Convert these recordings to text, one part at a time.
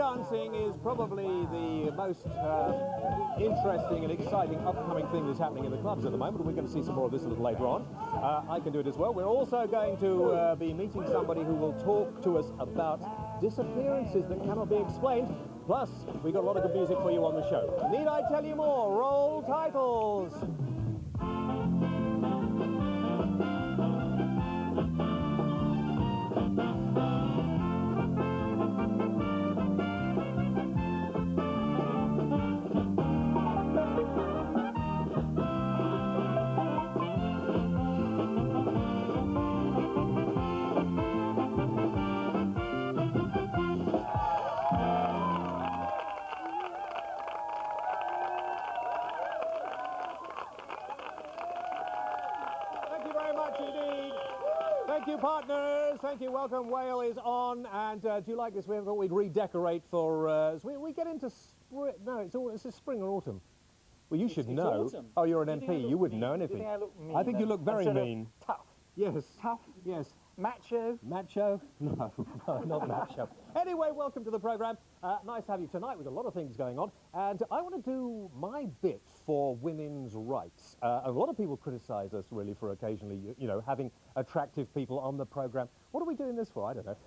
dancing is probably the most interesting and exciting upcoming thing that's happening in the clubs at the moment. We're going to see some more of this a little later on. I can do it as well. We're also going to be meeting somebody who will talk to us about disappearances that cannot be explained. Plus, we've got a lot of good music for you on the show. Need I tell you more? Roll titles. Thank you, partners. Thank you. Welcome. Whale is on. And do you like this? We thought we'd redecorate for... as we get into spring. No, it's a spring or autumn. Well, you should know. Autumn. Oh, you're an MP. You wouldn't know anything. I think you look very mean. Tough. Yes. Tough. Yes. Macho. Macho? No, not macho. Anyway, welcome to the programme. Nice to have you tonight. We've got a lot of things going on. And I want to do my bit for women's rights. A lot of people criticise us, really, for occasionally, you know, having attractive people on the programme. What are we doing this for? I don't know.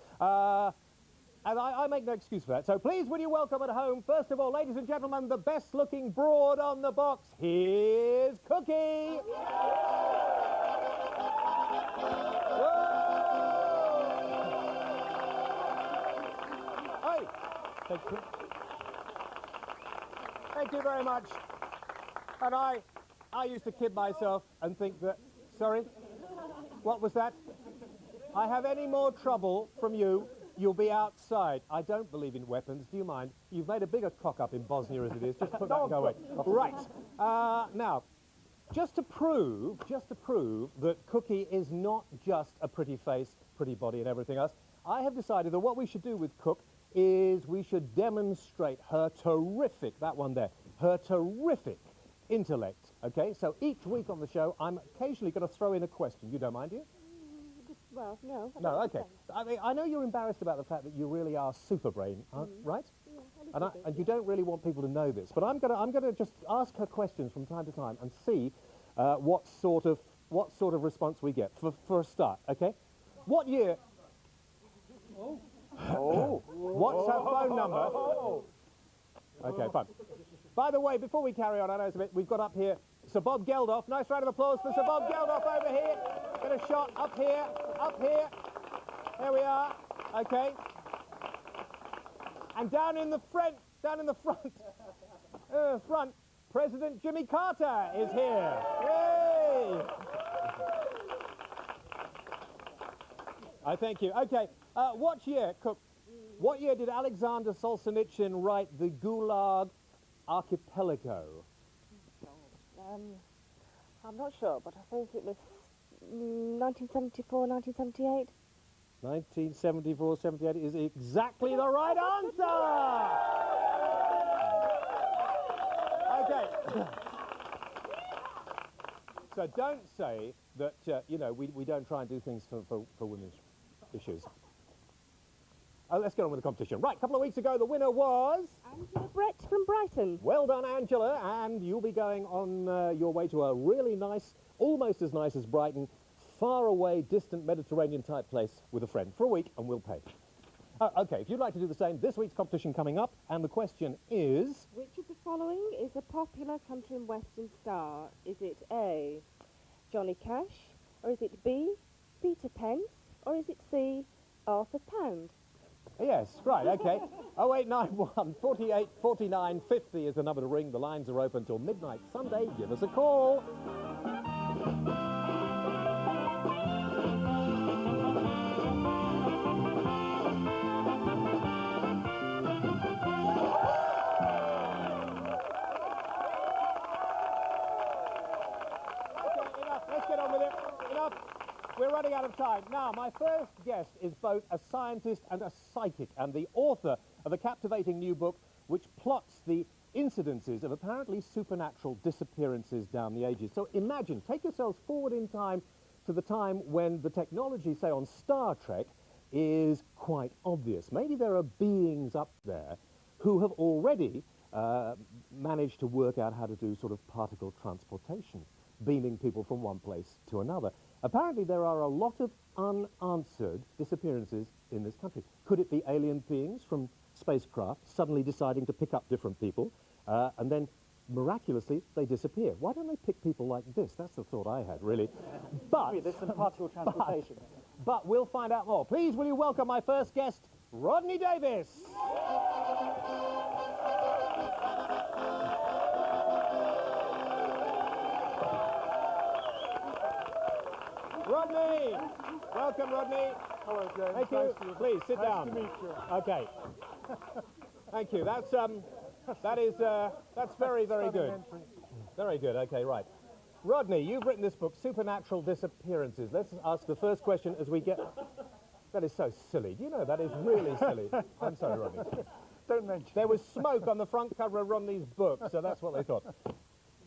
And I make no excuse for that. So please, will you welcome at home, first of all, ladies and gentlemen, the best-looking broad on the box. Here's Kooki. Thank you. Thank you very much. And I used to kid myself and think that, sorry, what was that? I have any more trouble from you, you'll be outside. I don't believe in weapons, do you mind? You've made a bigger cock-up in Bosnia as it is. Just put that and go away. Right. Now, just to prove that Kooki is not just a pretty face, pretty body and everything else, I have decided that what we should do with Cook is we should demonstrate her terrific, that one there, her terrific intellect, okay? So each week on the show, I'm occasionally going to throw in a question. You don't mind, do you? Well, no. No, okay. I mean, I know you're embarrassed about the fact that you really are super brain, right? Yeah, and you don't really want people to know this, but I'm gonna just ask her questions from time to time and see what sort of response we get for a start, okay? What year? Oh. What's her phone number? Okay, fine. By the way, before we carry on, I know it's a bit, we've got up here Sir Bob Geldof. Nice round of applause for Sir Bob Geldof over here. Get a shot up here, up here. There we are. Okay. And down in the front, President Jimmy Carter is here. Yay! I thank you. Okay. What year, Cook? What year did Alexander Solzhenitsyn write the Gulag Archipelago? I'm not sure, but I think it was 1974, 1978. 1974, 78 is exactly the right answer! Okay. So don't say that, you know, we don't try and do things for women's issues. Let's get on with the competition. Right, a couple of weeks ago, the winner was... Angela Brett from Brighton. Well done, Angela, and you'll be going on your way to a really nice, almost as nice as Brighton, far away, distant Mediterranean-type place with a friend for a week, and we'll pay. OK, if you'd like to do the same, this week's competition coming up, and the question is... Which of the following is a popular country and western star? Is it A, Johnny Cash, or is it B, Peter Pence, or is it C, Arthur Pound? Yes, right, OK. 0891 48 49 50 is the number to ring. The lines are open till midnight Sunday. Give us a call. Let's get on with it. Enough. We're running out of time. Now, my first guest is both a scientist and a psychic, and the author of a captivating new book which plots the incidences of apparently supernatural disappearances down the ages. So imagine, take yourselves forward in time to the time when the technology, say on Star Trek, is quite obvious. Maybe there are beings up there who have already managed to work out how to do sort of particle transportation, beaming people from one place to another. Apparently there are a lot of unanswered disappearances in this country. Could it be alien beings from spacecraft suddenly deciding to pick up different people and then miraculously they disappear? Why don't they pick people like this? That's the thought I had, really. But there's some particle transportation. But we'll find out more. Please, will you welcome my first guest, Rhodney Davies. Rhodney! Welcome, Rhodney. Hello, James. Thank you. Nice to Please, sit down. Nice to meet you. Okay. Thank you. That's very, very good. Very good. Okay, right. Rhodney, you've written this book, Supernatural Disappearances. Let's ask the first question as we get... That is so silly. You know, that is really silly. I'm sorry, Rhodney. Don't mention. There was smoke on the front cover of Rodney's book, so that's what they thought.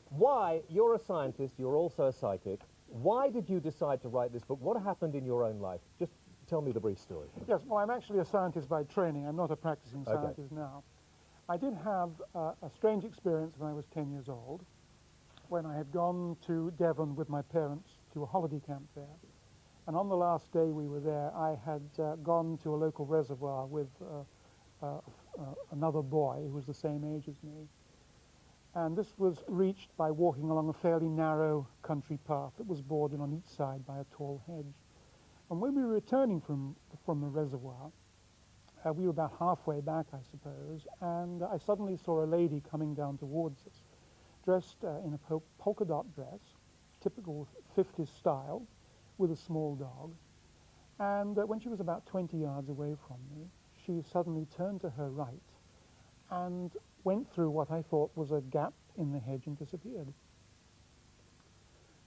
Why, you're a scientist, you're also a psychic. Why did you decide to write this book? What happened in your own life? Just tell me the brief story. Yes, well, I'm actually a scientist by training. I'm not a practicing scientist now. I did have a strange experience when I was 10 years old, when I had gone to Devon with my parents to a holiday camp there. And on the last day we were there, I had gone to a local reservoir with another boy who was the same age as me. And this was reached by walking along a fairly narrow country path that was bordered on each side by a tall hedge. And when we were returning from the reservoir, we were about halfway back, I suppose, and I suddenly saw a lady coming down towards us, dressed in a polka dot dress, typical 50s style, with a small dog. And when she was about 20 yards away from me, she suddenly turned to her right and went through what I thought was a gap in the hedge and disappeared.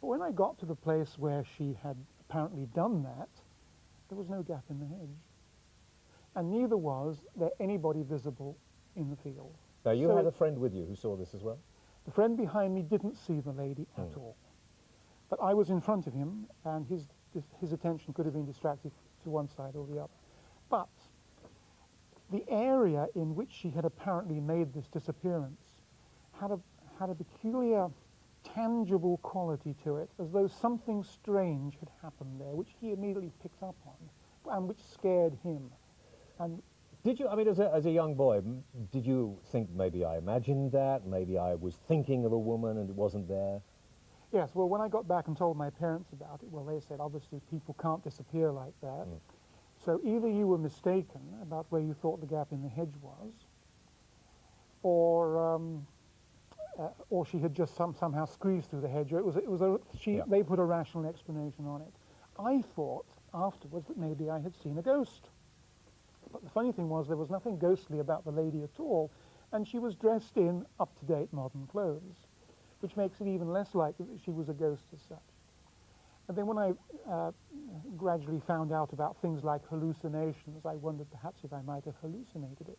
But when I got to the place where she had apparently done that, there was no gap in the hedge. And neither was there anybody visible in the field. Now, you had a friend with you who saw this as well? The friend behind me didn't see the lady at all. But I was in front of him, and his attention could have been distracted to one side or the other. But the area in which she had apparently made this disappearance had a peculiar, tangible quality to it, as though something strange had happened there, which he immediately picked up on, and which scared him. And did you, I mean, as a young boy, did you think maybe I imagined that, maybe I was thinking of a woman and it wasn't there? yes, well, when I got back and told my parents about it, well, they said, obviously, people can't disappear like that. So either you were mistaken about where you thought the gap in the hedge was, or she had just somehow squeezed through the hedge. They put a rational explanation on it. I thought afterwards that maybe I had seen a ghost. But the funny thing was there was nothing ghostly about the lady at all, and she was dressed in up-to-date modern clothes, which makes it even less likely that she was a ghost as such. And then when I gradually found out about things like hallucinations, I wondered perhaps if I might have hallucinated it.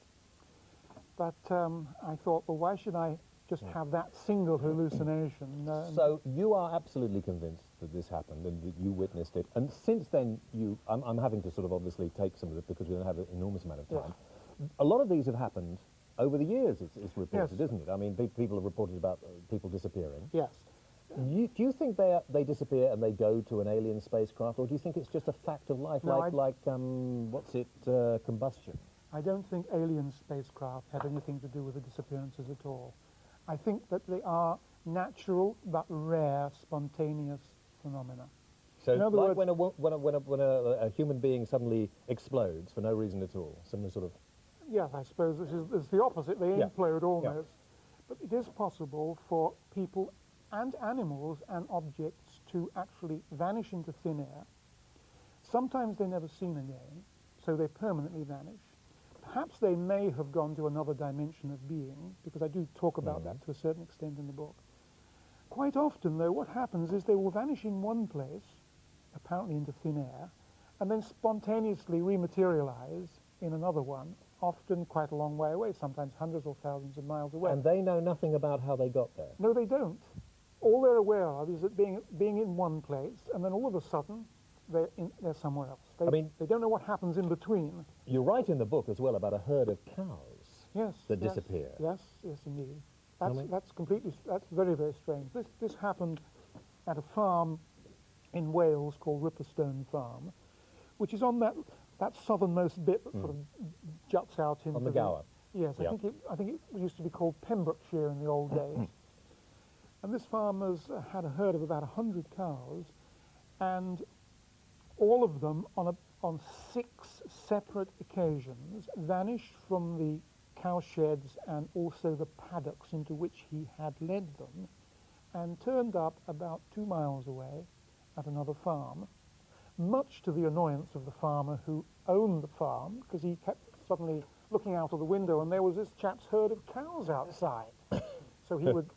But I thought, well, why should I just have that single hallucination? So you are absolutely convinced that this happened and that you witnessed it. And since then, I'm having to sort of obviously take some of it because we don't have an enormous amount of time. Yeah. A lot of these have happened over the years, it's reported, yes. isn't it? I mean, people have reported about people disappearing. Yes. Do you think they disappear and they go to an alien spacecraft, or do you think it's just a fact of life, no, combustion? I don't think alien spacecraft have anything to do with the disappearances at all. I think that they are natural but rare, spontaneous phenomena. So, in other like words, when a human being suddenly explodes for no reason at all, similar sort of. Yes, I suppose this is the opposite. They implode almost. Yeah. But it is possible for people and animals and objects to actually vanish into thin air. Sometimes they're never seen again, so they permanently vanish. Perhaps they may have gone to another dimension of being, because I do talk about that to a certain extent in the book. Quite often, though, what happens is they will vanish in one place, apparently into thin air, and then spontaneously rematerialize in another one, often quite a long way away, sometimes hundreds or thousands of miles away. And they know nothing about how they got there? No, they don't. All they're aware of is that being in one place, and then all of a sudden, they're somewhere else. I mean, they don't know what happens in between. You write in the book as well about a herd of cows Yes. that disappear. Yes, yes, indeed. Tell me. That's very, very strange. This happened at a farm in Wales called Ripperstone Farm, which is on that southernmost bit that sort of juts out into On the Gower. Yes, Yeah. I think it used to be called Pembrokeshire in the old days. And this farmer's had a herd of about 100 cows, and all of them on 6 separate occasions vanished from the cow sheds and also the paddocks into which he had led them, and turned up about 2 miles away at another farm, much to the annoyance of the farmer who owned the farm, because he kept suddenly looking out of the window and there was this chap's herd of cows outside. So he would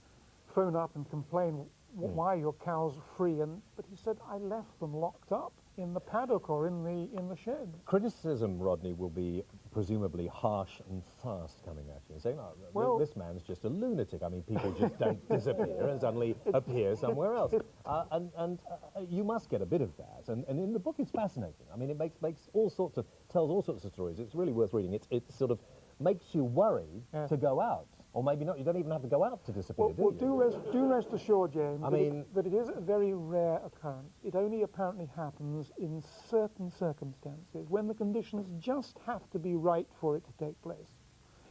phone up and complain, why are your cows free? But he said, I left them locked up in the paddock or in the shed. Criticism, Rodney, will be presumably harsh and fast coming at you, saying, oh, Well, this man's just a lunatic. I mean, people just don't disappear and suddenly appear somewhere else. And you must get a bit of that. And in the book, it's fascinating. I mean, it tells all sorts of stories. It's really worth reading. It sort of makes you worry to go out. Or maybe not, you don't even have to go out to disappear, do you? Do rest assured, James, I mean, that it is a very rare occurrence. It only apparently happens in certain circumstances, when the conditions just have to be right for it to take place.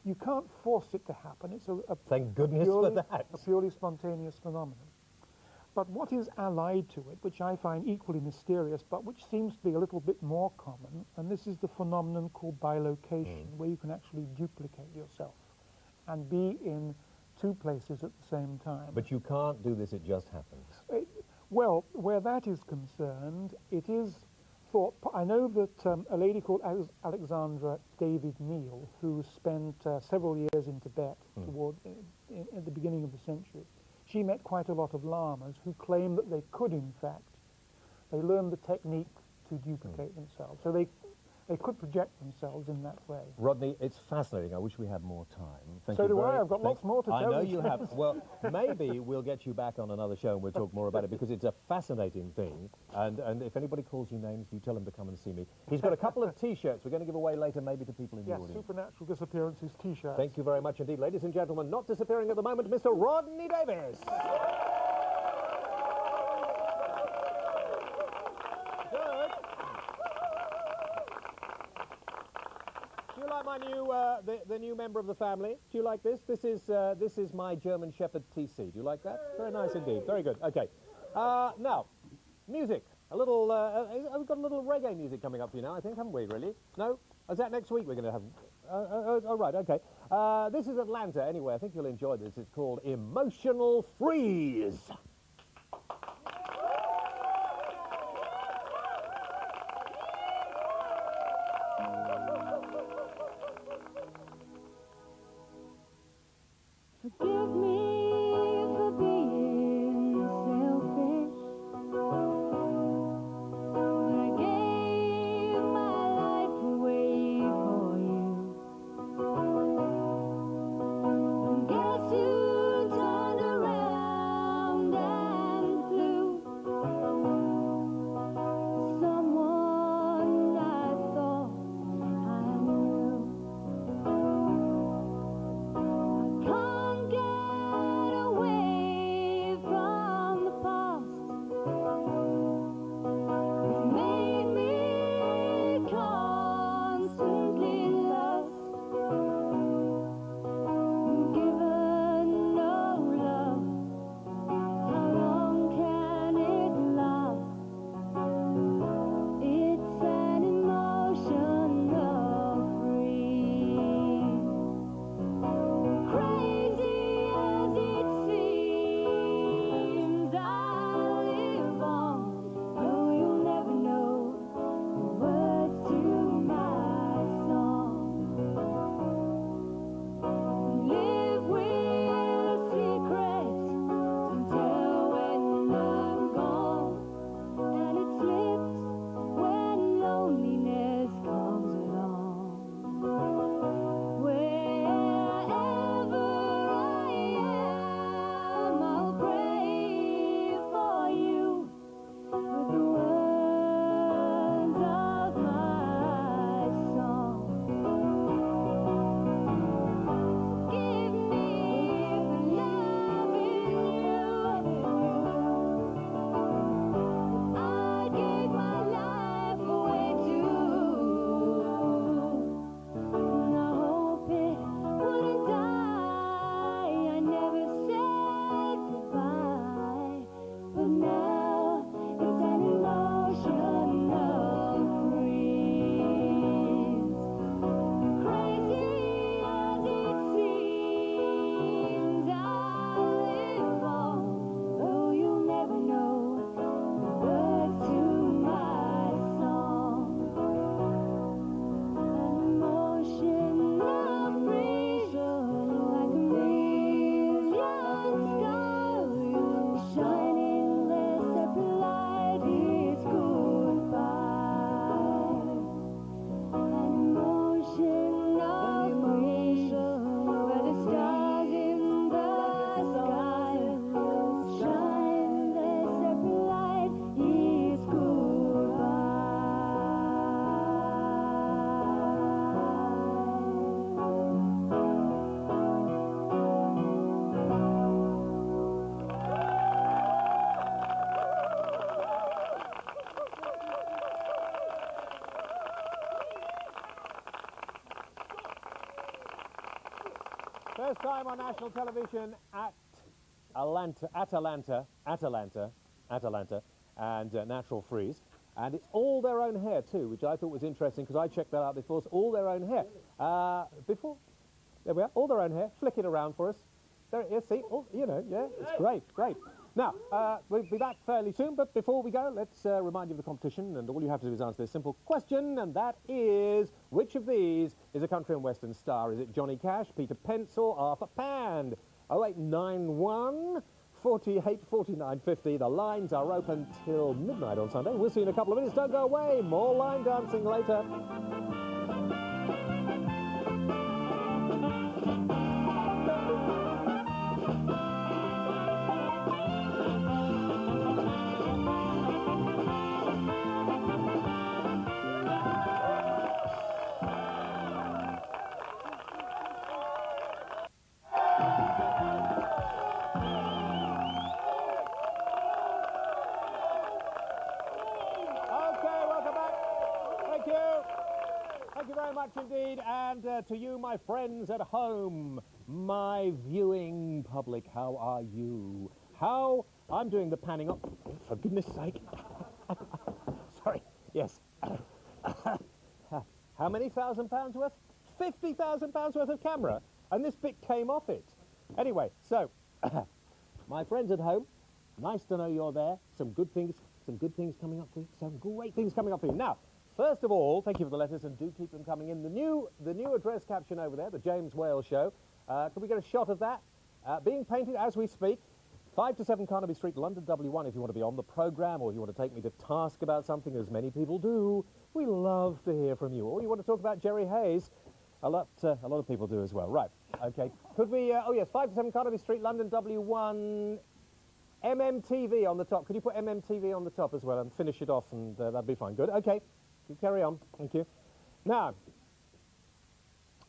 You can't force it to happen. It's thank goodness for that. A purely spontaneous phenomenon. But what is allied to it, which I find equally mysterious, but which seems to be a little bit more common, and this is the phenomenon called bilocation, where you can actually duplicate yourself and be in 2 places at the same time. But you can't do this, it just happens. Well, where that is concerned, it is thought... I know that a lady called Alexandra David Neal, who spent several years in Tibet at the beginning of the century, she met quite a lot of lamas who claimed that they could, in fact, they learned the technique to duplicate themselves. So they could project themselves in that way. Rodney, it's fascinating. I wish we had more time. Thank So you do very I. I've got lots more to tell you. I know you have. Well, maybe we'll get you back on another show and we'll talk more about it, because it's a fascinating thing. And if anybody calls you names, you tell them to come and see me. He's got a couple of T-shirts we're going to give away later, maybe to people in the Yes, audience. Supernatural Disappearances T-shirts. Thank you very much indeed. Ladies and gentlemen, not disappearing at the moment, Mr. Rhodney Davies. Do you like my new, the new member of the family? Do you like this? This is my German Shepherd TC. Do you like that? Very nice indeed. Very good. Okay. Now, music. A little. We've got a little reggae music coming up for you now, I think, haven't we? Really? No? Is that next week we're going to have? Oh, right. Okay. This is Atlanta. Anyway, I think you'll enjoy this. It's called Emotional Freeze. Forgive me for being selfish, but I gave my life away for you. And guess you turned around First time on national television at Atalanta, and Natural Freeze. And it's all their own hair too, which I thought was interesting because I checked that out before. It's all their own hair. There we are, all their own hair. Flick it around for us. There it is, see, all, you know, yeah, it's great, great. Now, we'll be back fairly soon, but before we go, let's remind you of the competition, and all you have to do is answer this simple question, and that is, which of these is a country and western star? Is it Johnny Cash, Peter Pence, or Arthur Pand? 0891 48 49 50. The lines are open till midnight on Sunday. We'll see you in a couple of minutes. Don't go away. More line dancing later. Indeed, and to you, my friends at home, my viewing public, how are you? I'm doing the panning up, for goodness sake. Sorry, yes. How many £1,000 worth? £50,000 worth of camera, and this bit came off it. Anyway, so, my friends at home, nice to know you're there. Some good things coming up for you, some great things coming up for you. Now, first of all, thank you for the letters, and do keep them coming in. The new address caption over there, the James Whale Show. Can we get a shot of that? Being painted as we speak. 5 to 7 Carnaby Street, London, W1, if you want to be on the programme, or if you want to take me to task about something, as many people do. We love to hear from you. Or you want to talk about Jerry Hayes. A lot of people do as well. Right, okay. Could we, oh yes, 5 to 7 Carnaby Street, London, W1, MMTV on the top. Could you put MMTV on the top as well and finish it off, and that'd be fine. Good, okay. You carry on, thank you. Now,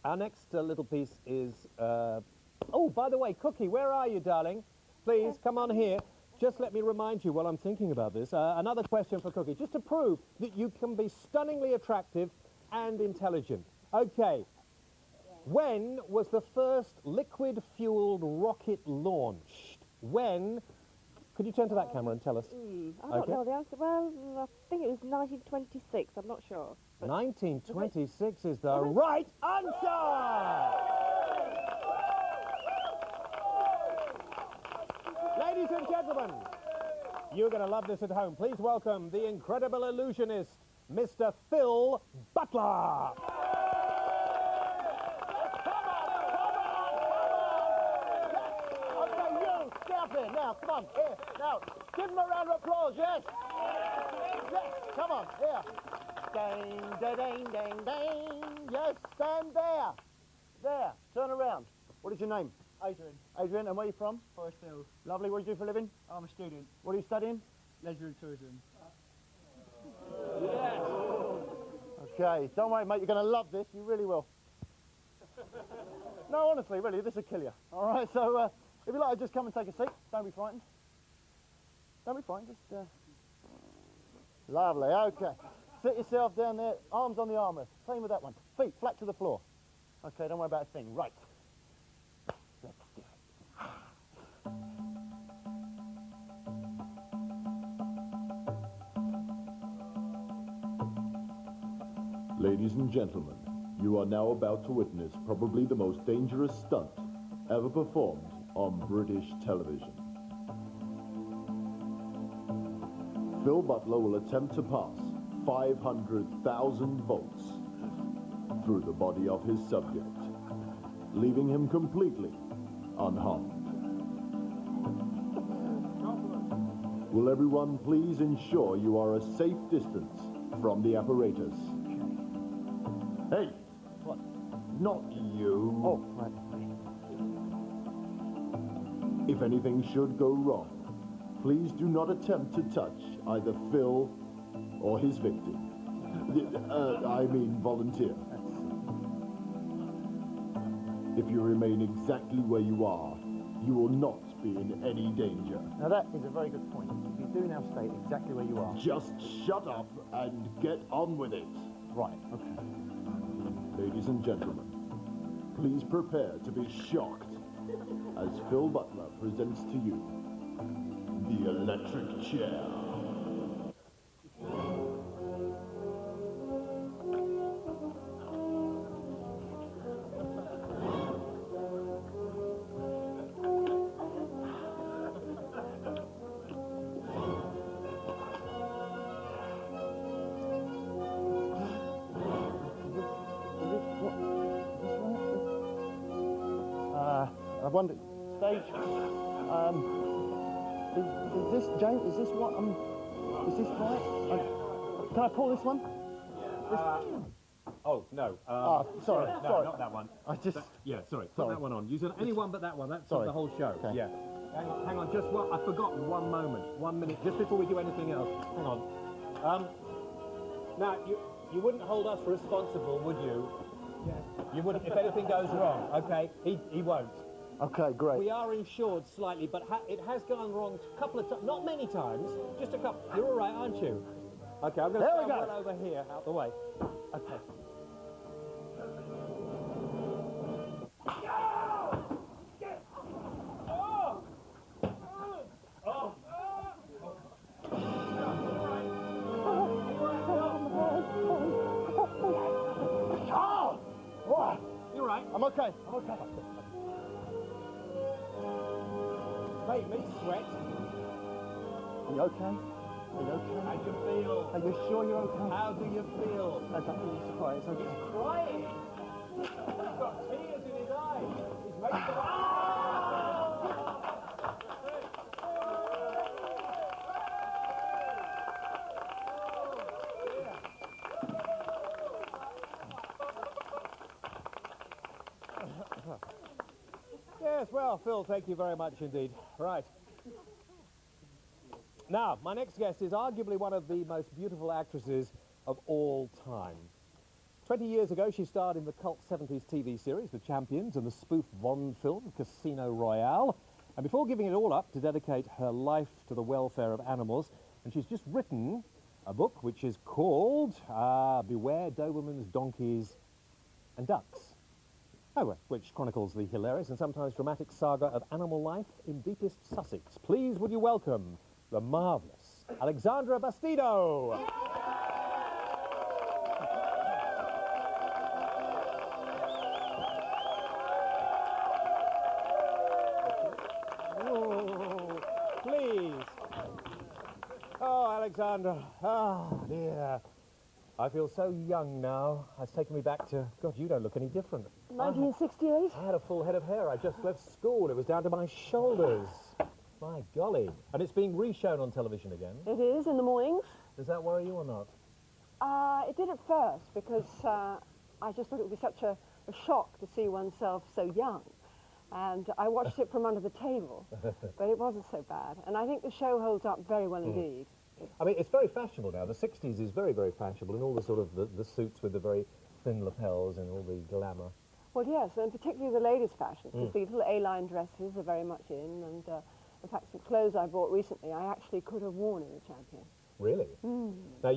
our next little piece is, oh, by the way, Kooki, where are you, darling? Please, come on here. Just let me remind you while I'm thinking about this, another question for Kooki, just to prove that you can be stunningly attractive and intelligent. Okay, when was the first liquid-fueled rocket launched? When? Could you turn to that camera and tell us? I don't know the answer. Well, I think it was 1926. I'm not sure. 1926 is the right answer! Ladies and gentlemen, you're going to love this at home. Please welcome the incredible illusionist, Mr. Phil Butler. Now, come on, here, now, give him a round of applause, yes? Yes, come on, here. Ding, ding, ding, ding, ding. Yes, stand there. There, turn around. What is your name? Adrian. Adrian, and where are you from? Forest Hill. Lovely, what do you do for a living? I'm a student. What are you studying? Leisure and tourism. Yes. Okay, don't worry, mate, you're going to love this, you really will. No, honestly, really, this will kill you. All right, so, if you like, just come and take a seat. Don't be frightened. Don't be frightened, just... Lovely, okay. Sit yourself down there, arms on the armrest. Same with that one. Feet flat to the floor. Okay, don't worry about a thing. Right. Let's do it. Ladies and gentlemen, you are now about to witness probably the most dangerous stunt ever performed on British television. Phil Butler will attempt to pass 500,000 volts through the body of his subject, leaving him completely unharmed. Will everyone please ensure you are a safe distance from the apparatus? Hey! What? Not you. Oh, right. If anything should go wrong, please do not attempt to touch either Phil or his victim. I mean volunteer. If you remain exactly where you are, you will not be in any danger. Now that is a very good point. If you do now stay exactly where you are. Just shut up and get on with it. Right, okay. Ladies and gentlemen, Please prepare to be shocked as Phil Butler presents to you the electric chair. I wonder, stage, is this, James, is this what, is this right? Can I pull this one? Oh, no. Sorry, No, sorry. not that one. I just, Yeah, sorry. Put Sorry. that one on. You said anyone but that one. That's Sorry. the whole show. Okay. Yeah. Hang on, just one. I've forgotten one moment. 1 minute, just before we do anything else. Hang on. Now, you wouldn't hold us responsible, would you? Yeah. You wouldn't, if anything goes wrong, okay? He won't. okay, great. We are insured slightly, but it has gone wrong a couple of times. Not many times, just a couple. You're all right, aren't you? Okay, I'm going to There we stand go. right over here, out the way. Okay. Oh! Right. You're right. I'm okay, I'm okay. Made me sweat. Are you okay? Are you okay? How do you feel? Are you sure you're okay? How do you feel? I don't think he's surprised. It's okay. He's crying. He's got tears in his eyes. He's making the... Yes, well, Phil, thank you very much indeed. Right. Now, my next guest is arguably one of the most beautiful actresses of all time. 20 years ago, she starred in the cult 70s TV series, The Champions, and the spoof Bond film, Casino Royale. And before giving it all up to dedicate her life to the welfare of animals, and she's just written a book which is called Beware Dobermans, Donkeys and Ducks. Oh, which chronicles the hilarious and sometimes dramatic saga of animal life in deepest Sussex. Please would you welcome the marvellous Alexandra Bastedo. Oh, please. Oh, Alexandra. Oh, dear. I feel so young now. It's taken me back to... God, you don't look any different. 1968? I had a full head of hair. I just left school. It was down to my shoulders. My golly. And it's being re-shown on television again. It is, in the mornings. Does that worry you or not? It did at first, because I just thought it would be such a shock to see oneself so young. And I watched it from under the table, but it wasn't so bad. And I think the show holds up very well indeed. I mean, it's very fashionable now. The 60s is very, very fashionable, and all the sort of the suits with the very thin lapels and all the glamour. Well, yes, and particularly the ladies' fashions, because the little A-line dresses are very much in, and in fact, some clothes I bought recently, I actually could have worn in The Champion. Really? Now,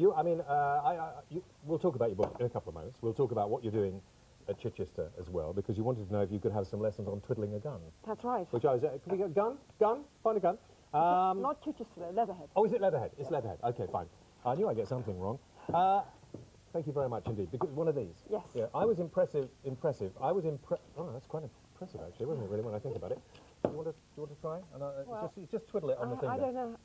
we'll talk about your book in a couple of moments. We'll talk about what you're doing at Chichester as well, because you wanted to know if you could have some lessons on twiddling a gun. That's right. Which I was, can we get a gun? Gun? Find a gun. Not Chichester, Leatherhead. Oh, is it Leatherhead? It's Leatherhead. Okay, fine. I knew I'd get something wrong. Thank you very much indeed. Because one of these. Yes. Yeah, I was impressive. I was Oh, that's quite impressive actually, wasn't it? Really, when I think about it. Do you want to try? And Well, just twiddle it on the finger. I don't know.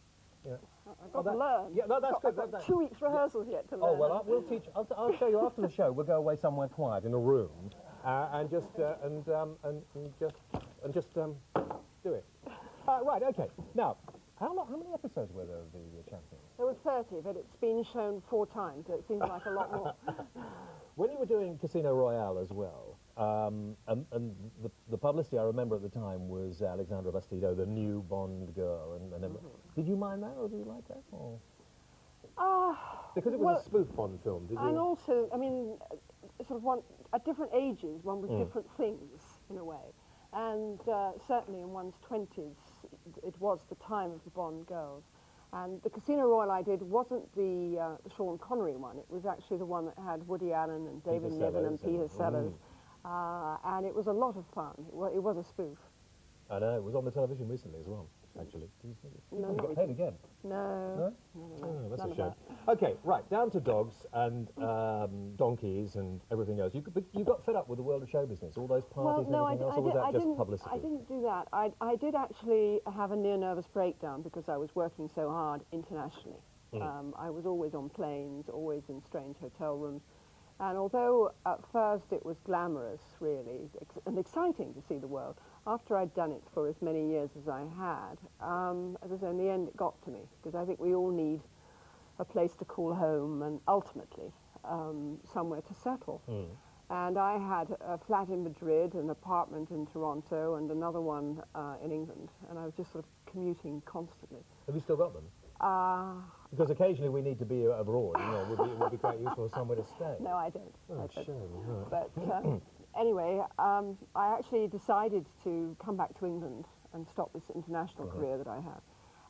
Yeah. I've got to learn. Yeah, no, that's good. I've got 2 weeks rehearsals yet to learn. Oh well, we'll teach. I'll show you after the show. We'll go away somewhere quiet in a room, and just do it. Right. Okay. Now, how many episodes were there of the Champions? There were 30, but it's been shown 4 times, so it seems like a lot more. When you were doing Casino Royale as well, and the publicity I remember at the time was Alexandra Bastedo, the new Bond girl, and did you mind that, or did you like that? Or? Because it was a spoof Bond film, did you? And also, I mean, sort of at different ages, one was different things, in a way. And certainly in one's 20s, it was the time of the Bond girls. And the Casino Royale I did wasn't the Sean Connery one. It was actually the one that had Woody Allen and David Niven and Peter Sellers. and it was a lot of fun. It was a spoof. I know, it was on the television recently as well, actually. You No, probably got paid again. No. Oh, that's none a of shame. that. Okay, right, down to dogs and donkeys and everything else. But you got fed up with the world of show business, all those parties and everything else, or was that just publicity? I didn't do that. I did actually have a near nervous breakdown because I was working so hard internationally. I was always on planes, always in strange hotel rooms. And although at first it was glamorous, really, and exciting to see the world, after I'd done it for as many years as I had, as I say, in the end it got to me, because I think we all need a place to call home and ultimately somewhere to settle. And I had a flat in Madrid, an apartment in Toronto, and another one in England, and I was just sort of commuting constantly. Have you still got them? Because occasionally we need to be abroad, you know, it would be quite useful somewhere to stay. No, I don't. Oh, I don't. shame, right. But anyway, I actually decided to come back to England and stop this international career that I had.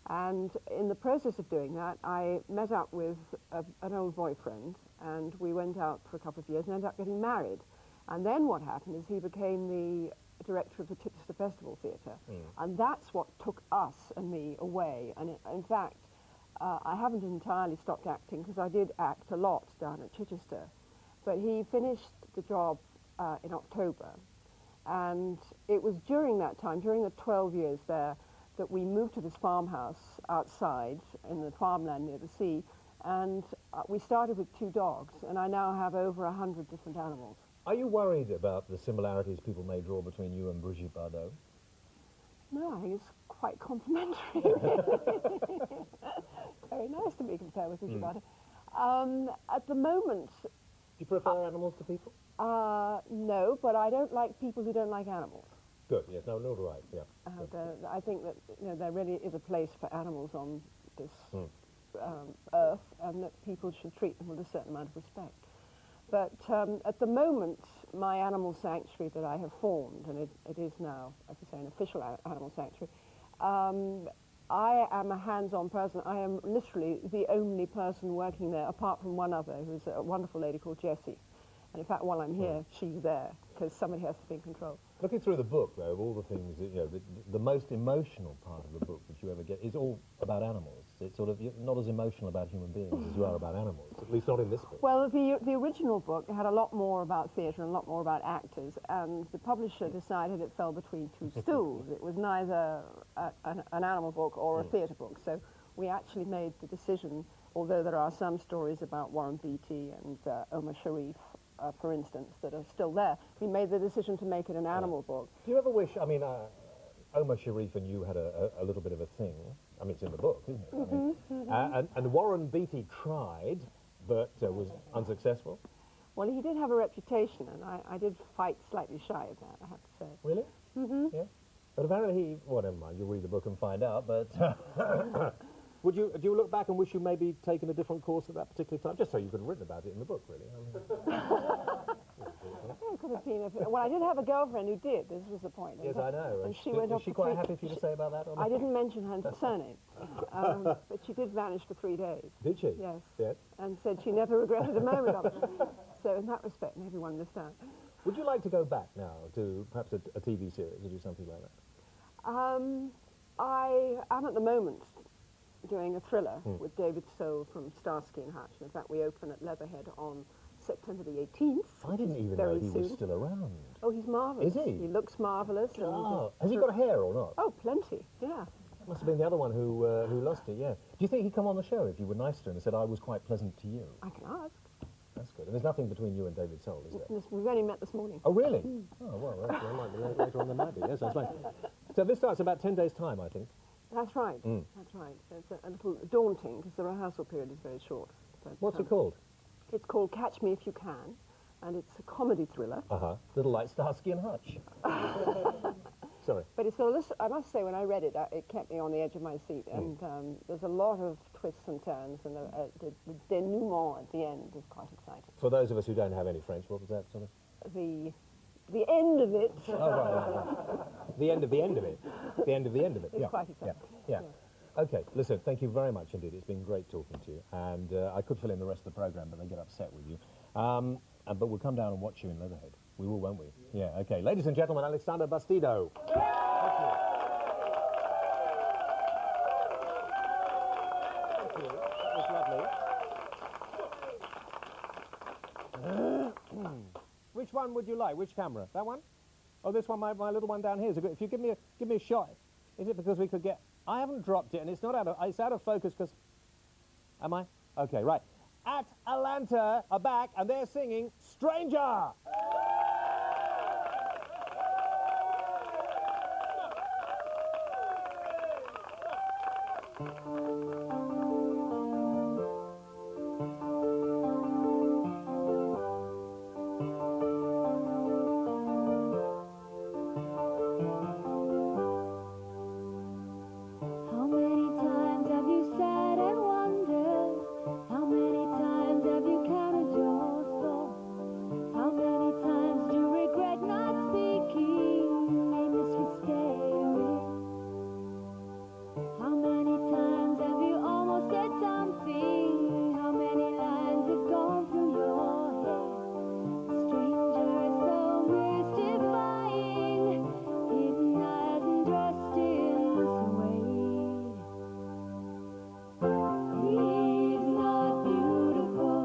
And in the process of doing that, I met up with an old boyfriend, and we went out for a couple of years and ended up getting married. And then what happened is he became the director of the Chichester Festival Theatre, and that's what took us and me away. And in fact, I haven't entirely stopped acting, because I did act a lot down at Chichester. But he finished the job in October, and it was during that time, during the 12 years there, that we moved to this farmhouse outside in the farmland near the sea, and we started with 2 dogs, and I now have over 100 different animals. Are you worried about the similarities people may draw between you and Brigitte Bardot? No, I think it's quite complimentary. Very nice to be compared with Brigitte Bardot. At the moment, Do you prefer animals to people? no, but I don't like people who don't like animals. Good, yes, no, nor do I, yeah. I think that there really is a place for animals on this earth, and that people should treat them with a certain amount of respect. But at the moment, my animal sanctuary that I have formed, and it is now, as I say, an official animal sanctuary, I am a hands-on person. I am literally the only person working there, apart from one other, who's a wonderful lady called Jessie. And in fact, while I'm here, she's there, because somebody has to be in control. Looking through the book, though, of all the things, that, you know, the most emotional part of the book that you ever get is all about animals. It's sort of, you're not as emotional about human beings as you are about animals, at least not in this book. Well, the original book had a lot more about theatre and a lot more about actors, and the publisher decided it fell between 2 stools. It was neither an animal book or a theatre book, so we actually made the decision, although there are some stories about Warren Beatty and Omar Sharif, for instance, that are still there, we made the decision to make it an animal book. Do you ever wish, I mean, Omar Sharif and you had a little bit of a thing. I mean, it's in the book, isn't it? I mean, and Warren Beatty tried, but was unsuccessful. Well, he did have a reputation, and I did fight slightly shy of that, I have to say. Really? Yeah. But apparently he, well, never mind, you'll read the book and find out, but... do you look back and wish you maybe taken a different course at that particular time, just so you could have written about it in the book, really? Yeah, it could have been. Well, I did have a girlfriend who did. This was the point. Yes, I know. And she went off. Was she quite happy for you to say about that? Or not? I didn't mention her surname, but she did vanish for 3 days. Did she? Yes. Yes. And said she never regretted a moment of it. So in that respect, maybe one understands. Would you like to go back now to perhaps a TV series or do something like that? I am at the moment doing a thriller with David Soul from Starsky and Hutch. In fact, we open at Leatherhead on September the 18th. I didn't even know very he soon. was still around. Oh, he's marvellous. Is he? He looks marvellous. Oh, has he got hair or not? Oh, plenty, yeah. Must have been the other one who lost it, yeah. Do you think he'd come on the show if you were nice to him and said, I was quite pleasant to you? I can ask. That's good. And there's nothing between you and David Soul, is there? We've only met this morning. Oh, really? Oh, well, that might be later on than that. Yes, that's fine. So this starts in about 10 days' time, I think. That's right. That's right. So it's a little daunting because the rehearsal period is very short. But, What's it called? It's called Catch Me If You Can, and it's a comedy thriller. Little like Starsky and Hutch. Sorry. But it's got I must say, when I read it, it kept me on the edge of my seat, and there's a lot of twists and turns, and the denouement at the end is quite exciting. For those of us who don't have any French, what was that sort of? The end of it. Oh, right. The end of the end of it. The end of the end of it. It's quite exciting. Yeah. Okay, listen, thank you very much indeed. It's been great talking to you. And I could fill in the rest of the programme, but they get upset with you. But we'll come down and watch you in Leatherhead. We will, won't we? Yeah, okay. Ladies and gentlemen, Alexandra Bastedo. Thank you. Thank you. That was lovely. Which one would you like? Which camera? That one? Oh, this one, my little one down here. Is a good, if you give me a shot, is it because we could get... I haven't dropped it, and it's not out of... It's out of focus because... Am I? Okay, right. At Atlanta are back, and they're singing Stranger. How many times have you sat and wondered? How many times have you counted your thoughts? How many times do you regret not speaking, aimlessly staring? How many times have you almost said something? How many lines have gone through your head? A stranger is so mystifying, hidden eyes and dressed in suede. He's not beautiful.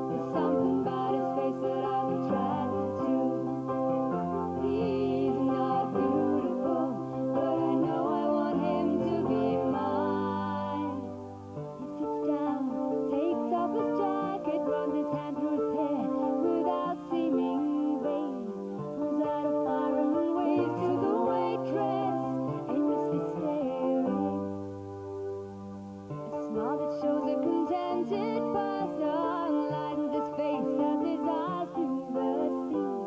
There's something about his face that I'm attracted to. He's not beautiful, but I know I want him to be mine. He sits down, takes off his jacket, runs his hand through his hair without seeming vain. Pulls out a fire and waves to the waitress, aimlessly staring. A smile that shows a contented person lightens his face as his eyes do the scene.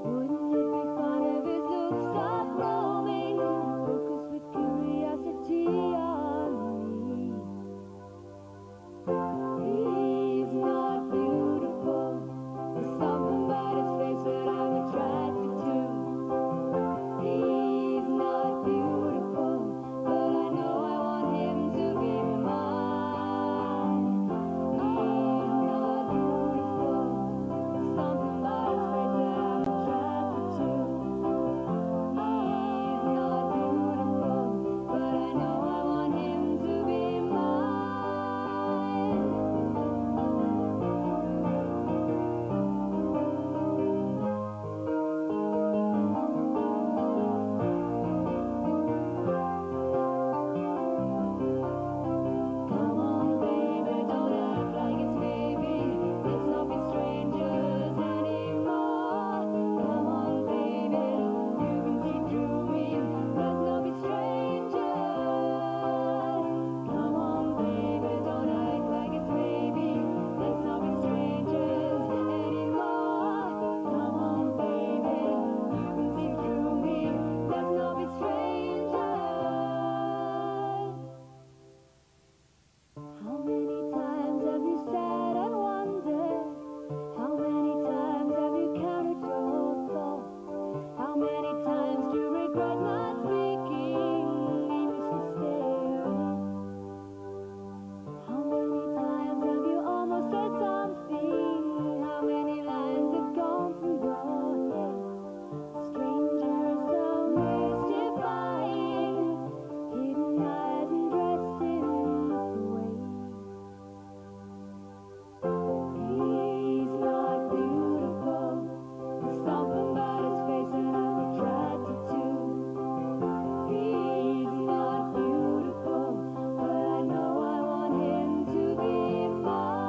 Wouldn't it be fun if his looks stopped roaming and focus with curiosity on me? He's not beautiful. There's something about his face that I'm attracted to. He's not beautiful, but I know I want him to be mine. He's not beautiful. There's something about his face that I'm attracted to. He's not beautiful, but I know I want him to be mine. Come on, baby, don't act like it's maybe. Let's not be strangers anymore. Come on, baby, you can see through me. Let's not be strangers. Come on, baby, don't act like it's maybe. Let's not be strangers anymore. Come on, baby, you can see through me. Let's not be strangers. How many times have you sat and wondered? How many times have you counted your thoughts? How many times do you regret not speaking, aimlessly staring? How many times have you almost said something? How many lines have gone through your head? A stranger is so mystifying, hidden eyes and dressed in suede. He's not beautiful. There's something about his face that I'm attracted to. He's not beautiful, but I know I want him to be mine.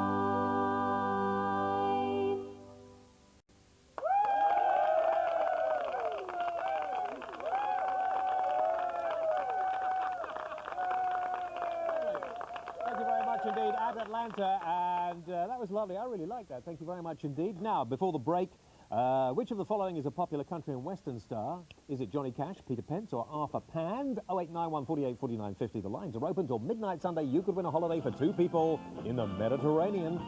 Thank you very much indeed at Atlanta, and that was lovely. I really like that. Thank you very much indeed. Now, before the break, which of the following is a popular country and western star? Is it Johnny Cash, Peter Pence, or Arthur Pand? 0891 48 49 50. The lines are open till midnight Sunday. You could win a holiday for two people in the Mediterranean.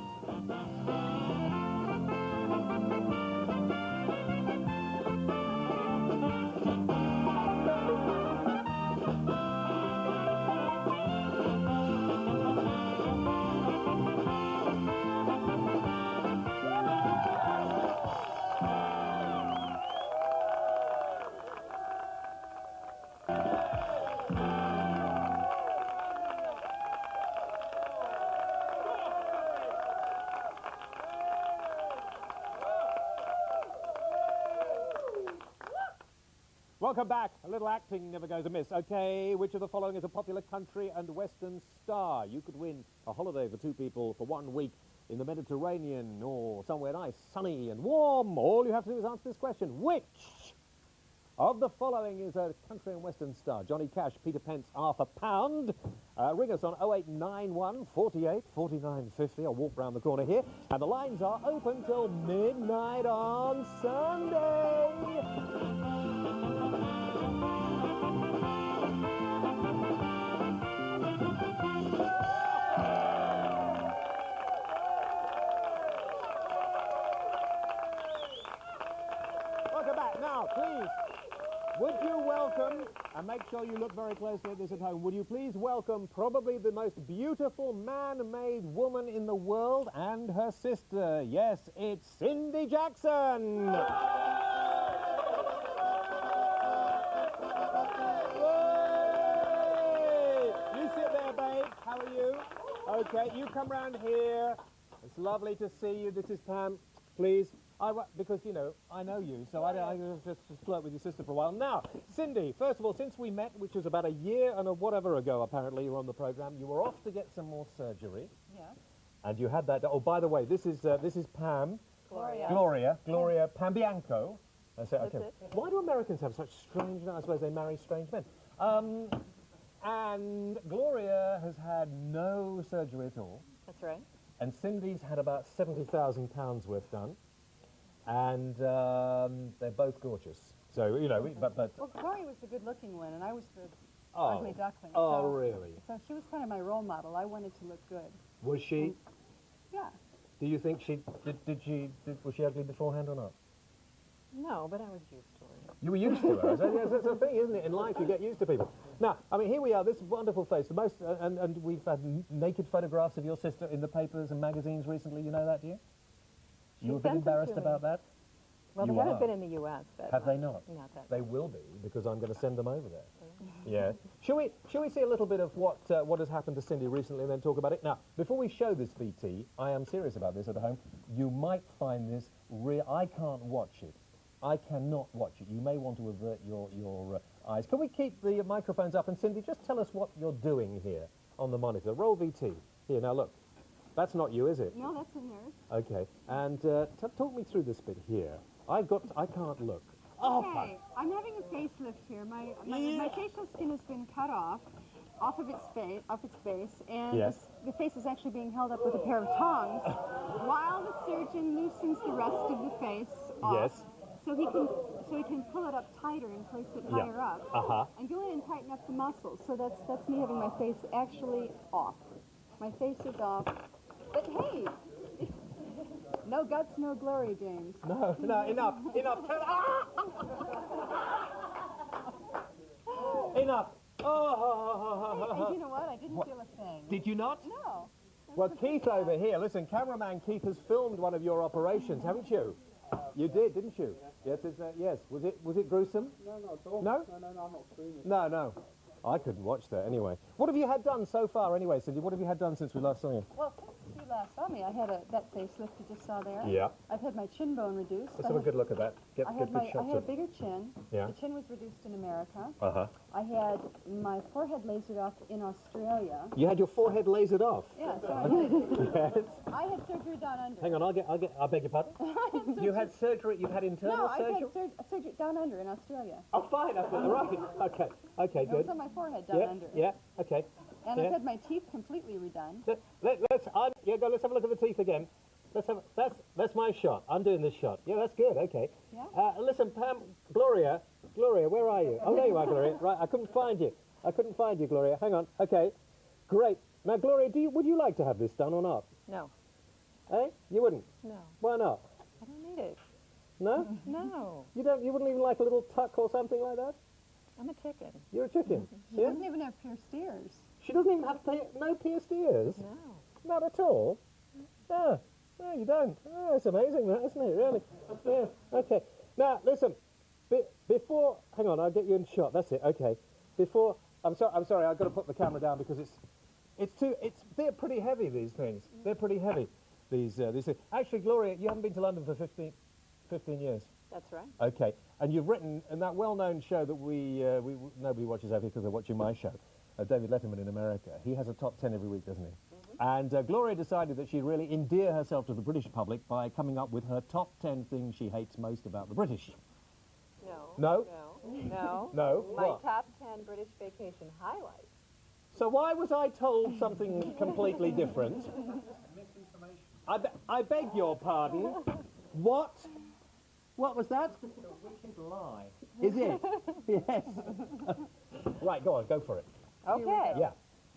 Welcome back. A little acting never goes amiss. Okay, which of the following is a popular country and western star? You could win a holiday for 2 people for 1 week in the Mediterranean or somewhere nice, sunny and warm. All you have to do is answer this question. Which of the following is a country and western star? Johnny Cash, Peter Pence, £5. Ring us on 0891 48 49 50. I'll walk round the corner here. And the lines are open till midnight on Sunday. Welcome back. Now, please, would you welcome, and make sure you look very closely at this at home, would you please welcome probably the most beautiful man-made woman in the world and her sister. Yes, it's Cindy Jackson. Yay! You sit there, babe. How are you? Okay, you come round here. It's lovely to see you. This is Pam. Please. Because, you know, I know you, so I just flirt with your sister for a while. Now, Cindy, first of all, since we met, which was about a year and whatever ago, apparently, you were on the programme, you were off to get some more surgery. Yeah. And you had that. Oh, by the way, this is Pam. Gloria. Gloria Pambianco. I say, That's okay. it. Why do Americans have such strange, I suppose they marry strange men. And Gloria has had no surgery at all. That's right. And Cindy's had about £70,000 worth done. And they're both gorgeous. So, you know, but Well, Gloria was the good-looking one, and I was the oh, ugly duckling. oh, so, really? So she was kind of my role model. I wanted to look good. Was she? Yeah. Do you think she was she ugly beforehand or not? No, but I was used to it. You were used to her. Yes, that's the thing, isn't it? In life, you get used to people. Now, I mean, here we are. This wonderful face. The most, and we've had naked photographs of your sister in the papers and magazines recently. You know that, do you? You were a bit embarrassed about that? Well, You they haven't are. been in the U.S. that Have much. they not? Not that They will be, because I'm going to send them over there. Yeah. Shall we see a little bit of what has happened to Cindy recently and then talk about it? Now, before we show this VT, I am serious about this at home. You might find this I can't watch it. I cannot watch it. You may want to avert your eyes. Can we keep the microphones up? And Cindy, just tell us what you're doing here on the monitor. Roll VT. Here, now look. That's not you, is it? No, that's in hers. Okay. And talk me through this bit here. I can't look. Oh, Okay, I'm having a facelift here. My facial skin has been cut off of its base, and Yes. the face is actually being held up with a pair of tongs while the surgeon loosens the rest of the face off. Yes. So he can pull it up tighter and place it Yeah. higher up. Uh-huh. And go in and tighten up the muscles. So that's me having my face actually off. My face is off. But hey, no guts, no glory, James. No, enough. Enough. Oh. And you know what? I didn't feel a thing. Did you not? No. Well, Keith over here, listen, cameraman Keith has filmed one of your operations, haven't you? You did, didn't you? Yes, yes. Was it gruesome? No, not at all. No? No, I'm not screaming. No. I couldn't watch that anyway. What have you had done so far anyway, Cindy? What have you had done since we last saw you? Well, since you last saw me, I had that facelift you just saw there. Yeah. I've had my chin bone reduced. Let's have a good look at that. Get I good had a shots of. bigger chin. Yeah. The chin was reduced in America. Uh-huh. I had my forehead lasered off in Australia. You had your forehead lasered off? Yeah, so Yes. I had surgery down under. Hang on, I beg your pardon? You had surgery, you've had internal No, I surgery? had surgery down under in Australia. Oh, fine, right. Okay, It was good. on my forehead down under. Yeah, okay. And Yeah. I've had my teeth completely redone. Let's have a look at the teeth again. That's my shot. I'm doing this shot. Yeah, that's good. Okay. Yeah. Listen, Pam, Gloria, where are you? Oh, there you are, Gloria. Right, I couldn't find you, Gloria. Hang on. Okay, great. Now, Gloria, would you like to have this done or not? No. Eh? You wouldn't. No. Why not? I don't need it. No? No. You don't. You wouldn't even like a little tuck or something like that? I'm a chicken. You're a chicken. She Yeah. doesn't even have pierced ears. She doesn't even have no pierced ears. No. Not at all. No, you don't. Oh, it's amazing, that, isn't it? Really? Yeah. Okay. Now, listen. Before, hang on, I'll get you in shot. That's it. Okay. Before, I'm sorry. I've got to put the camera down because they're pretty heavy. These things. They're pretty heavy. These things. Actually, Gloria, you haven't been to London for 15 years. That's right. Okay, and you've written in that well-known show that nobody watches over here because they're watching my show, David Letterman in America. He has a top 10 every week, doesn't he? And Gloria decided that she'd really endear herself to the British public by coming up with her top 10 things she hates most about the British. No. No? No. No? My What? top 10 British vacation highlights. So why was I told something completely different? I beg your pardon. What? What was that? It's a wicked lie. Is it? Yes. Right, go on, go for it. Okay. Yeah,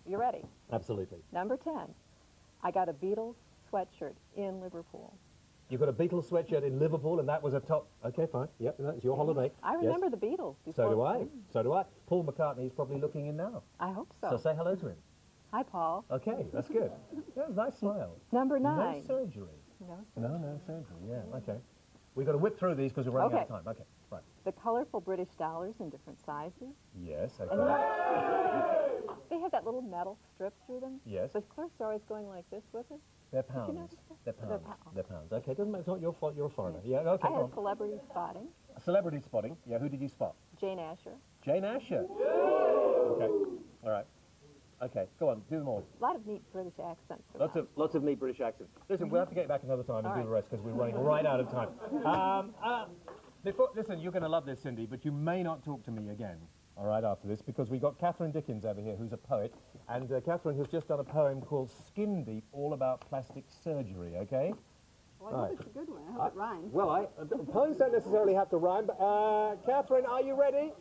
You ready? absolutely. Number 10. I got a Beatles sweatshirt in Liverpool. You got a Beatles sweatshirt in Liverpool, and that was a top. Okay, fine. Yep, that's your holiday. I Yes. remember the Beatles. So Before. do I. So do I. Paul McCartney's probably looking in now. I hope so. So say hello to him. Hi, Paul. Okay, that's good. Yeah, nice smile. Number No 9. surgery. No. No surgery. Yeah. Okay. We've got to whip through these because we're running out of time. Okay. Right. The colorful British dollars in different sizes. Yes. And Okay. they have that little metal strip through them. Yes. The clerks are always going like this with it. They're you know pounds. that? They're They're pounds. pounds. They're pounds. Okay. Doesn't matter. It's not your fault. You're a foreigner. Yeah. Okay. I Go had on. celebrity spotting. Celebrity spotting. Yeah. Who did you spot? Jane Asher. Jane Asher. Okay. All right. Okay. Go on. Do them all. A lot of neat British accents. Lots of neat British accents. Listen, we'll have to get back another time and All do right. the rest because we're running right out of time. Listen, you're going to love this, Cindy, but you may not talk to me again. All right, after this, because we got Katharine Dickens over here, who's a poet, and Katharine has just done a poem called Skin Deep, all about plastic surgery. Okay. Well, I hope it's a good one. I hope it rhymes. Well, poems don't necessarily have to rhyme, but Katharine, are you ready?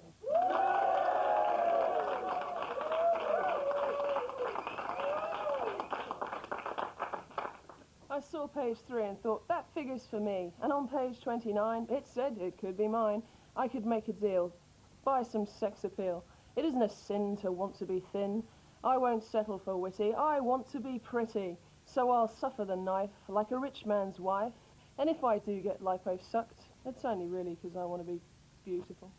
I saw page 3 and thought, that figure's for me. And on page 29, it said it could be mine. I could make a deal, buy some sex appeal. It isn't a sin to want to be thin. I won't settle for witty, I want to be pretty. So I'll suffer the knife like a rich man's wife. And if I do get lipo sucked, it's only really because I want to be beautiful.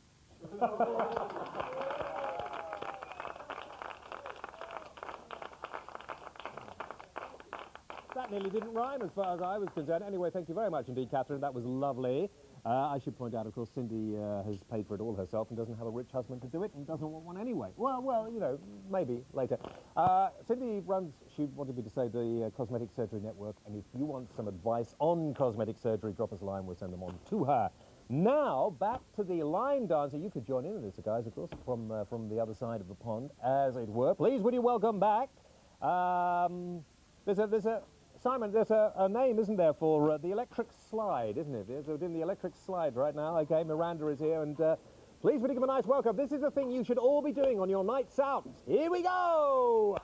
That nearly didn't rhyme as far as I was concerned. Anyway, thank you very much indeed, Katharine. That was lovely. I should point out, of course, Cindy has paid for it all herself and doesn't have a rich husband to do it and doesn't want one anyway. Well, you know, maybe later. Cindy runs, she wanted me to say, the Cosmetic Surgery Network, and if you want some advice on cosmetic surgery, drop us a line, we'll send them on to her. Now, back to the line dancer. You could join in with this, guys, of course, from the other side of the pond, as it were. Please, would you welcome back? Simon, there's a name, isn't there, for the electric slide, isn't it? We're doing the electric slide right now. Okay, Miranda is here, and please would you give a nice welcome. This is the thing you should all be doing on your nights out. Here we go!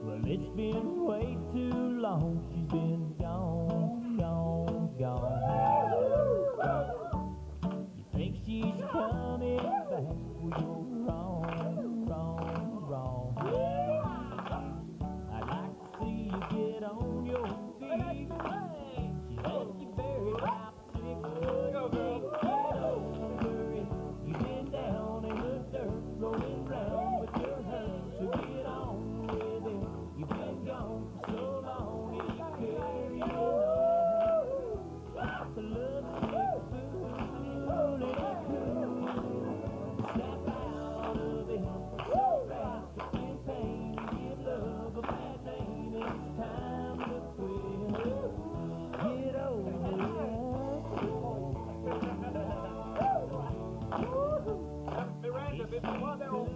Well, it's been way too long. She's been gone, gone, gone. You think she's coming back? Well, you're wrong, wrong, wrong. I'd like to see you get on your feet. She left you buried about 6 foot deep. Don't worry, you've been down in the dirt, rolling round with your hurt. So get on with it. You've been gone for so long, and you carry on. The love sick fool, only cool. Snap out of it, so wrapped in pain. Give love a bad name, and it's time to quit. Get over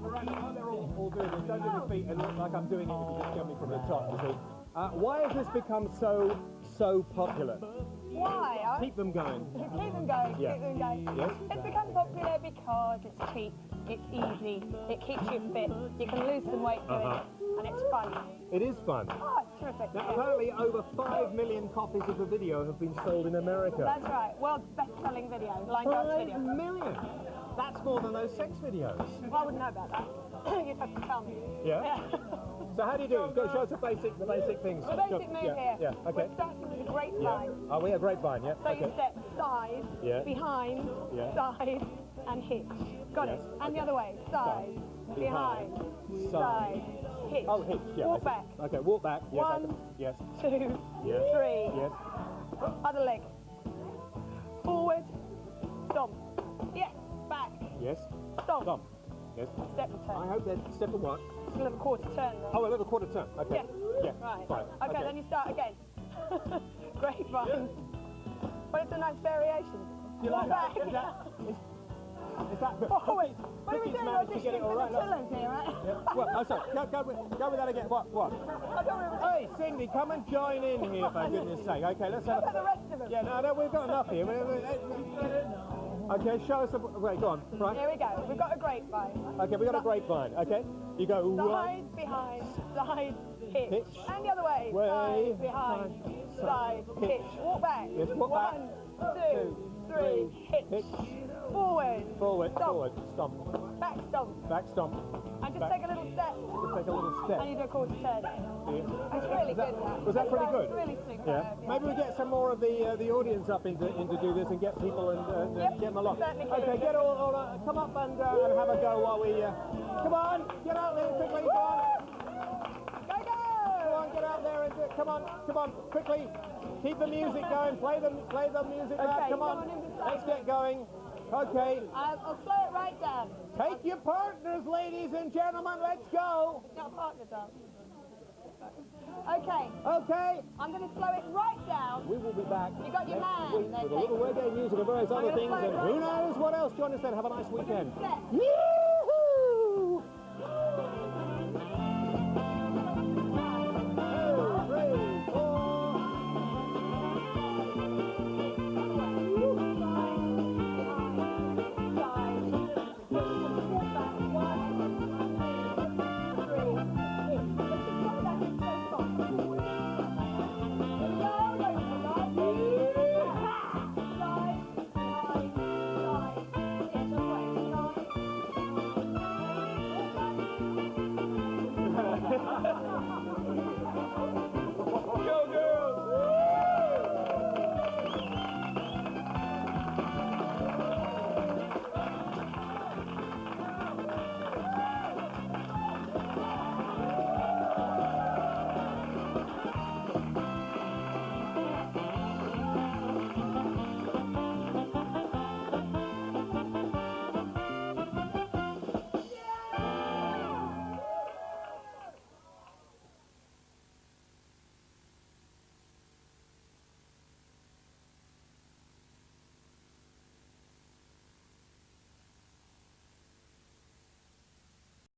Miranda, while they're all doing this, don't do the feet and look like I'm doing it if you just get me from the top, you see. Why has this become so popular? Why? Keep them going. Keep them going, Yeah. keep them going. Yes? It's become popular because it's cheap, it's easy, it keeps you fit, you can lose some weight doing it, and it's fun. It is fun. Oh, it's terrific. Now, yeah. apparently over 5 million copies of the video have been sold in America. That's right, world's best-selling video, line dance 5 video. million? That's more than those sex videos. Well, I wouldn't know about that. You'd have to tell me. Yeah? So how do you do it? Go show us the basic things. The basic move here. Yeah, okay. We're starting with a grapevine. Yeah. Are we a grapevine? Yeah. So Okay. you step side, Yeah. behind, Yeah. side, and hitch. Got Yes, it. And the okay. other way, side, behind, side, hitch. Oh, hitch, yeah. Walk back. Okay, walk back. Yes, One, yes, 2, yes, 3. yes. Other leg. Forward, stomp. Yes, back, Yes. stomp. Stomp. Yes. Step and turn. I hope that step and what? It's a little quarter turn then. Oh, a little quarter turn. Okay. Yes. Yeah. Right. Fine. Okay, then you start again. Grapevine. But it's a nice variation. Walk back. Is that Forward. What are we Cookie's doing? managed to get it all right. Look. Chillers here, right? Yeah. What? Oh, sorry. Go with that again. What? I don't remember. Hey, Cindy, come and join in here, for goodness sake. Okay, let's have What about the rest of them? Yeah, no, we've got enough here. Okay, show us. Wait, go on. Right. Here we go. We've got a grapevine. Okay, we got a grapevine. Okay, you go right. Side, behind, side, hitch. Hitch. And the other way. Way, Side, behind, side, hitch. Walk back. Yes, walk back. 1, 2, 3, hitch. Hitch. Forward. Forward, Stomp. forward, stomp. Back stomp. Back stomp. And just Back. take a little step. Just take a little step. And you do a quarter turn. Yeah. It's really good. Was that pretty good? It's really superb. Yeah. Maybe we get some more of the audience up into do this and get people and Yep, get them along. certainly can. Okay, get all come up and have a go while we. Come on, get out there quickly. Come on. Go, go! Come on, get out there and do it. Come on, quickly. Keep the music going. Play the music loud. Okay, Come on. Let's get going. Okay. I'll slow it right down. Take your partners, ladies and gentlemen. Let's go. Not a partner dance. Okay, Okay. I'm going to slow it right down. We will be back You got your next man, week then, with a little reggae music and various I'm other gonna things. play it And right who now. knows what else? Join us then. Have a nice weekend. Set. Yeah!